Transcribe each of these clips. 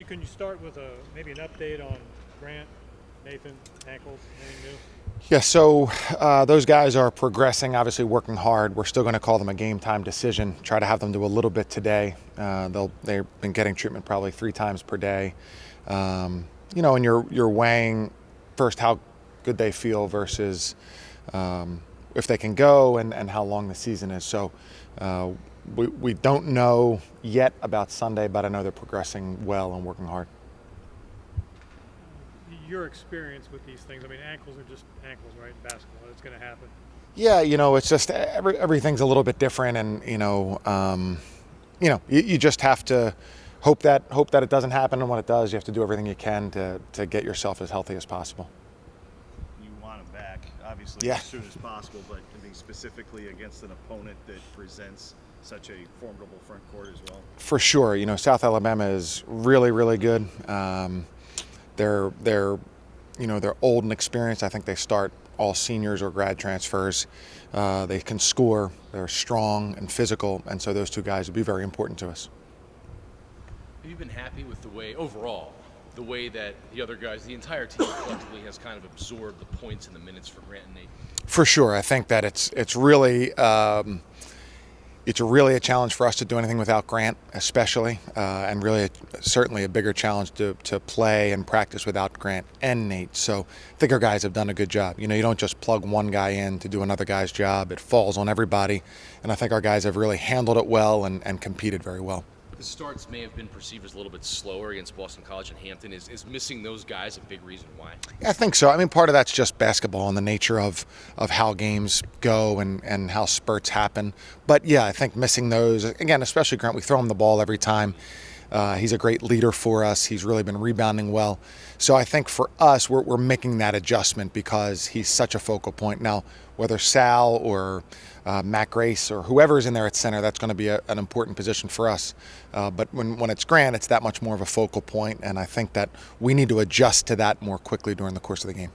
Can you start with maybe an update on Grant, Nathan, ankles, anything new? Yeah, so those guys are progressing, obviously working hard. We're still going to call them a game time decision, try to have them do a little bit today. They've been getting treatment probably 3 times per day. And you're weighing first how good they feel versus if they can go and how long the season is. So we don't know yet about Sunday, but I know they're progressing well and working hard. Your experience with these things. I mean, ankles are just ankles, right? In basketball, it's going to happen. Yeah, it's just everything's a little bit different, and you just have to hope that it doesn't happen, and when it does, you have to do everything you can to get yourself as healthy as possible. You want them back, obviously, Yeah. as soon as possible, but I think specifically against an opponent that presents such a formidable front court as well. For sure, South Alabama is really, really good. They're old and experienced. I think they start all seniors or grad transfers. They can score. They're strong and physical, and so those two guys would be very important to us. Have you been happy with the way that the other guys, the entire team collectively has kind of absorbed the points and the minutes for Grant and Nate? For sure, I think that it's really a challenge for us to do anything without Grant, especially, and really certainly a bigger challenge to play and practice without Grant and Nate. So I think our guys have done a good job. You don't just plug one guy in to do another guy's job. It falls on everybody, and I think our guys have really handled it well and competed very well. The starts may have been perceived as a little bit slower against Boston College and Hampton. Is missing those guys a big reason why? I think so. I mean, part of that's just basketball and the nature of how games go and how spurts happen. But yeah, I think missing those, again, especially Grant, we throw him the ball every time. He's a great leader for us. He's really been rebounding well. So I think for us, we're making that adjustment because he's such a focal point. Now, whether Sal or Matt Grace or whoever's in there at center, that's going to be an important position for us. But when it's Grant, it's that much more of a focal point, and I think that we need to adjust to that more quickly during the course of the game.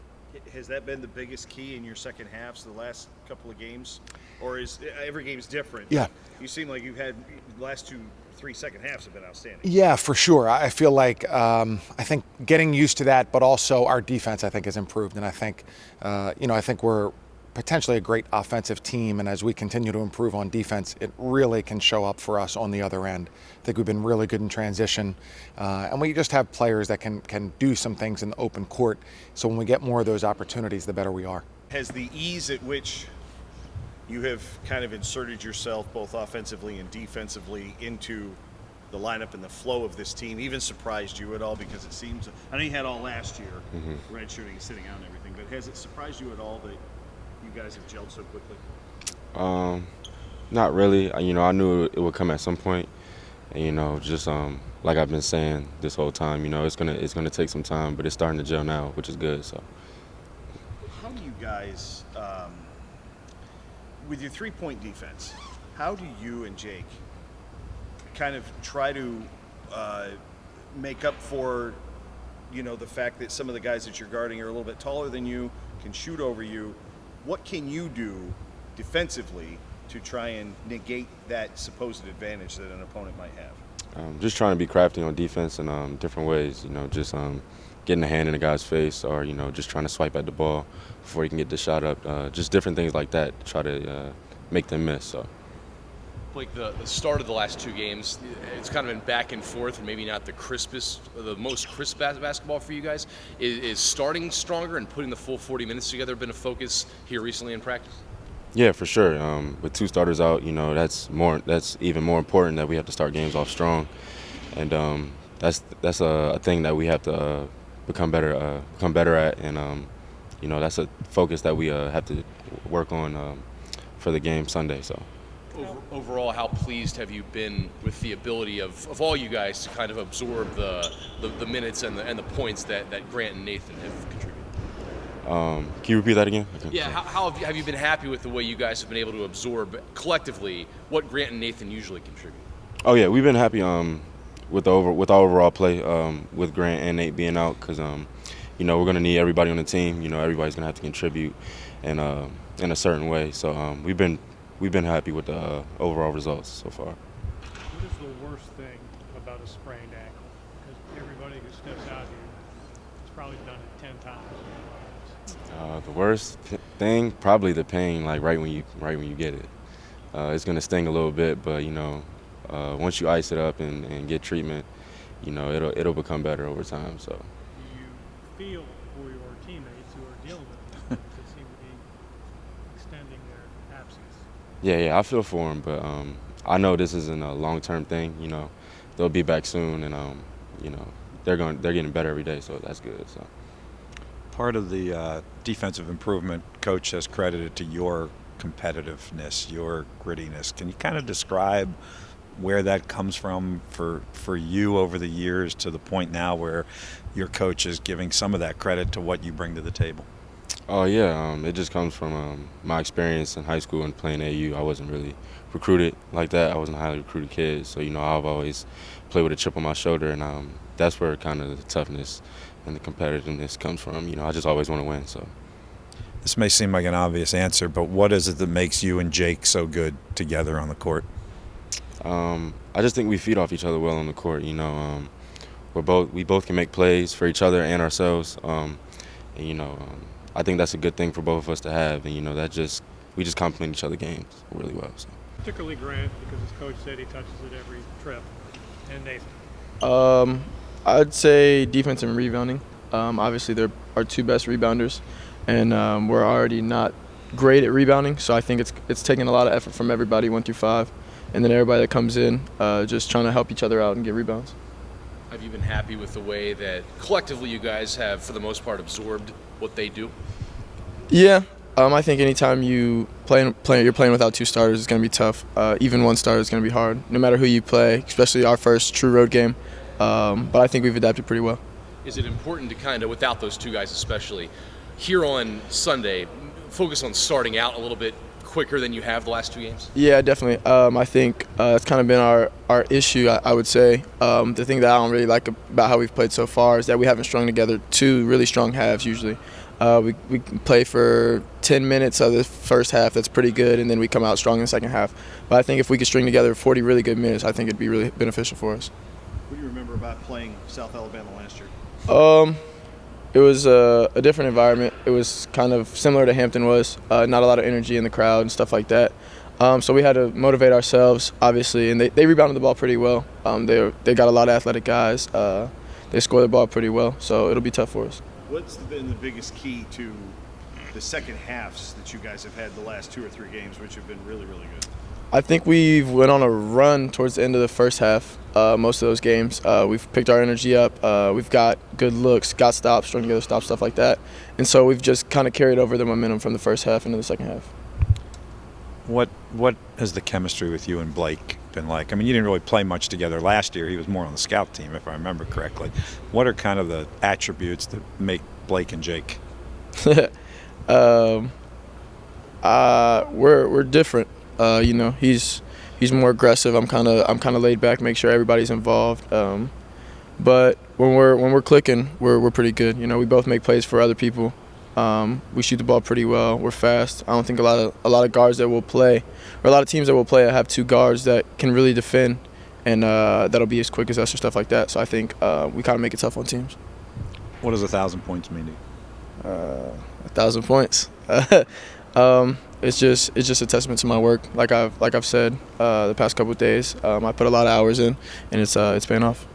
Has that been the biggest key in your second halves, the last couple of games? Or is every game's different? Yeah. You seem like you've had the last 2-3 second halves have been outstanding. Yeah, for sure. I feel like I think getting used to that, but also our defense, I think, has improved, and I think I think we're potentially a great offensive team, and as we continue to improve on defense, it really can show up for us on the other end. I think we've been really good in transition, and we just have players that can do some things in the open court. So when we get more of those opportunities, the better we are. Has the ease at which you have kind of inserted yourself both offensively and defensively into the lineup and the flow of this team even surprised you at all? Because it seems, I know you had all last year, red shooting, sitting out and everything, but has it surprised you at all that you guys have gelled so quickly? Not really. I knew it would come at some point, and just like I've been saying this whole time, it's gonna take some time, but it's starting to gel now, which is good. So, how do you guys, with your three-point defense, how do you and Jake kind of try to make up for, the fact that some of the guys that you're guarding are a little bit taller than you, can shoot over you? What can you do defensively to try and negate that supposed advantage that an opponent might have? just trying to be crafty on defense in different ways. Just getting a hand in a guy's face, or just trying to swipe at the ball before he can get the shot up. Just different things like that to try to make them miss. So. Like the start of the last two games, it's kind of been back and forth, and maybe not the most crisp basketball for you guys. Is starting stronger and putting the full 40 minutes together been a focus here recently in practice? Yeah, for sure. With two starters out, that's even more important, that we have to start games off strong, and that's a thing that we have to become better at, and that's a focus that we have to work on for the game Sunday. So. Overall, how pleased have you been with the ability of all you guys to kind of absorb the minutes and the points that Grant and Nathan have contributed? Can you repeat that again? Okay. Yeah, how have you been happy with the way you guys have been able to absorb collectively what Grant and Nathan usually contribute? Oh yeah, we've been happy with our overall play with Grant and Nate being out, because we're going to need everybody on the team. Everybody's going to have to contribute in a certain way. So we've been happy with the overall results so far. What is the worst thing about a sprained ankle? Because everybody sniffs out here. He's probably done it 10 times. The worst thing, probably the pain, like right when you get it. It's gonna sting a little bit, but once you ice it up and get treatment, it'll become better over time. So. Do you feel for your teammates who are dealing with it that seem to be extending their absence? Yeah, I feel for them, but I know this isn't a long-term thing. They'll be back soon, and they're getting better every day, so that's good. So. Part of the defensive improvement coach has credited to your competitiveness, your grittiness. Can you kind of describe where that comes from for you over the years to the point now where your coach is giving some of that credit to what you bring to the table? Oh yeah, it just comes from my experience in high school and playing AU. I wasn't really recruited like that. I wasn't a highly recruited kid, so I've always played with a chip on my shoulder, and that's where kind of the toughness and the competitiveness comes from. I just always want to win. So. This may seem like an obvious answer, but what is it that makes you and Jake so good together on the court? I just think we feed off each other well on the court. We both can make plays for each other and ourselves. I think that's a good thing for both of us to have, and we just complement each other games really well. So. Particularly Grant, because his coach said he touches it every trip, and Nathan. I'd say defense and rebounding. Obviously, they're our two best rebounders, and we're already not great at rebounding, so I think it's taking a lot of effort from everybody 1 through 5, and then everybody that comes in just trying to help each other out and get rebounds. Have you been happy with the way that collectively you guys have, for the most part, absorbed what they do? Yeah, I think anytime you're playing without two starters, it's going to be tough. Even one starter is going to be hard, no matter who you play, especially our first true road game. But I think we've adapted pretty well. Is it important to kind of, without those two guys especially, here on Sunday, focus on starting out a little bit quicker than you have the last 2 games? Yeah, definitely. I think it's kind of been our issue, I would say. The thing that I don't really like about how we've played so far is that we haven't strung together 2 really strong halves usually. We play for 10 minutes of the first half, that's pretty good, and then we come out strong in the second half. But I think if we could string together 40 really good minutes, I think it'd be really beneficial for us. What do you remember about playing South Alabama last year? It was a different environment. It was kind of similar to Hampton was. Not a lot of energy in the crowd and stuff like that. So we had to motivate ourselves, obviously, and they rebounded the ball pretty well. They got a lot of athletic guys. They score the ball pretty well, so it'll be tough for us. What's been the biggest key to the second halves that you guys have had the last 2 or 3 games, which have been really, really good? I think we've went on a run towards the end of the first half, most of those games. We've picked our energy up. We've got good looks, got stops, strung together stops, stuff like that. And so we've just kind of carried over the momentum from the first half into the second half. What has the chemistry with you and Blake been like? I mean, you didn't really play much together last year. He was more on the scout team, if I remember correctly. What are kind of the attributes that make Blake and Jake? We're different. He's more aggressive. I'm kind of laid back, make sure everybody's involved. But when we're clicking, we're pretty good. We both make plays for other people. We shoot the ball pretty well. We're fast. I don't think a lot of guards that will play, or a lot of teams that will play, have 2 guards that can really defend, and that'll be as quick as us or stuff like that. So I think we kind of make it tough on teams. What does 1,000 points mean to you? 1,000 points. It's just a testament to my work. Like I've said the past couple of days, I put a lot of hours in, and it's paying off.